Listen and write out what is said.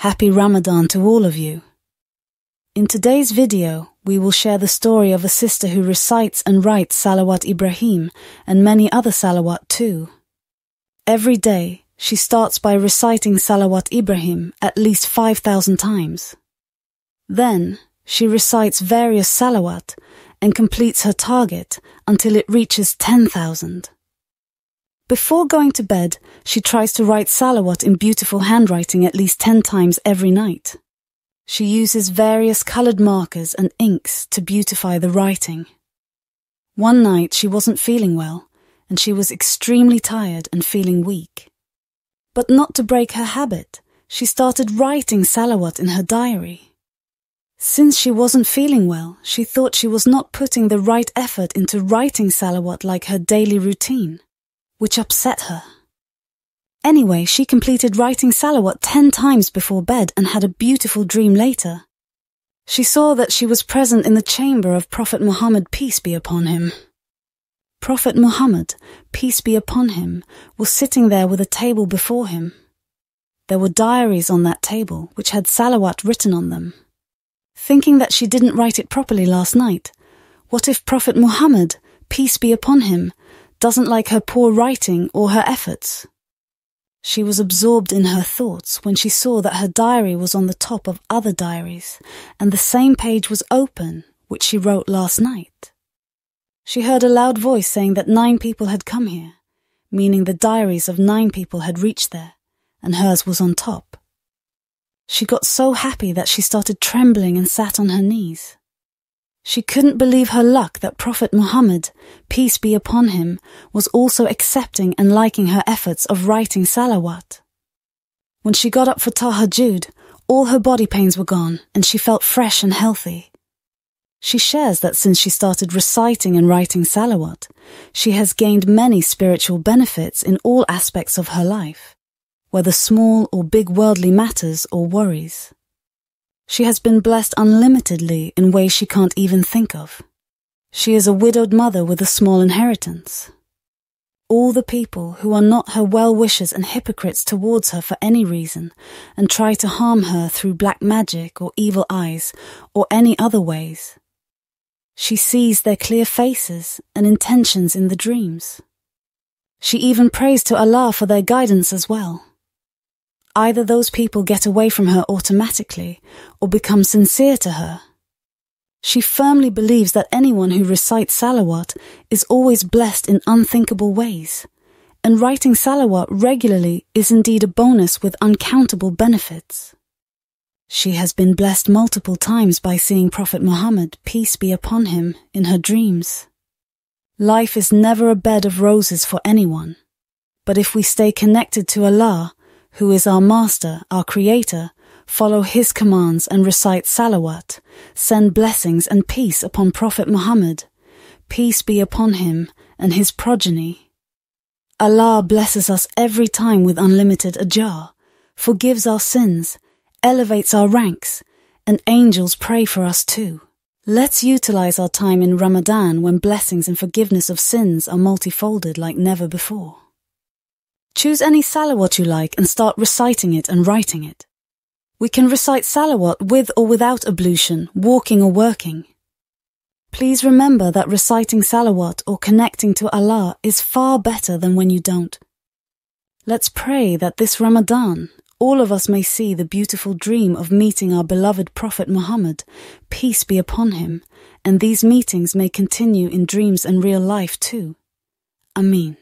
Happy Ramadan to all of you. In today's video, we will share the story of a sister who recites and writes Salawat Ibrahim and many other Salawat too. Every day, she starts by reciting Salawat Ibrahim at least 5,000 times. Then, she recites various Salawat and completes her target until it reaches 10,000. Before going to bed, she tries to write Salawat in beautiful handwriting at least 10 times every night. She uses various colored markers and inks to beautify the writing. One night she wasn't feeling well, and she was extremely tired and feeling weak. But not to break her habit, she started writing Salawat in her diary. Since she wasn't feeling well, she thought she was not putting the right effort into writing Salawat like her daily routine, which upset her. Anyway, she completed writing Salawat 10 times before bed and had a beautiful dream later. She saw that she was present in the chamber of Prophet Muhammad, peace be upon him. Prophet Muhammad, peace be upon him, was sitting there with a table before him. There were diaries on that table which had Salawat written on them. Thinking that she didn't write it properly last night, what if Prophet Muhammad, peace be upon him, doesn't like her poor writing or her efforts? She was absorbed in her thoughts when she saw that her diary was on the top of other diaries, and the same page was open, which she wrote last night. She heard a loud voice saying that 9 people had come here, meaning the diaries of 9 people had reached there, and hers was on top. She got so happy that she started trembling and sat on her knees. She couldn't believe her luck that Prophet Muhammad, peace be upon him, was also accepting and liking her efforts of writing Salawat. When she got up for Tahajjud, all her body pains were gone and she felt fresh and healthy. She shares that since she started reciting and writing Salawat, she has gained many spiritual benefits in all aspects of her life, whether small or big worldly matters or worries. She has been blessed unlimitedly in ways she can't even think of. She is a widowed mother with a small inheritance. All the people who are not her well-wishers and hypocrites towards her for any reason and try to harm her through black magic or evil eyes or any other ways. She sees their clear faces and intentions in the dreams. She even prays to Allah for their guidance as well. Either those people get away from her automatically or become sincere to her. She firmly believes that anyone who recites Salawat is always blessed in unthinkable ways, and writing Salawat regularly is indeed a bonus with uncountable benefits. She has been blessed multiple times by seeing Prophet Muhammad, peace be upon him, in her dreams. Life is never a bed of roses for anyone, but if we stay connected to Allah, who is our Master, our Creator, follow His commands and recite Salawat, send blessings and peace upon Prophet Muhammad, peace be upon him and his progeny. Allah blesses us every time with unlimited ajr, forgives our sins, elevates our ranks, and angels pray for us too. Let's utilize our time in Ramadan when blessings and forgiveness of sins are multifolded like never before. Choose any Salawat you like and start reciting it and writing it. We can recite Salawat with or without ablution, walking or working. Please remember that reciting Salawat or connecting to Allah is far better than when you don't. Let's pray that this Ramadan, all of us may see the beautiful dream of meeting our beloved Prophet Muhammad, peace be upon him, and these meetings may continue in dreams and real life too. Ameen.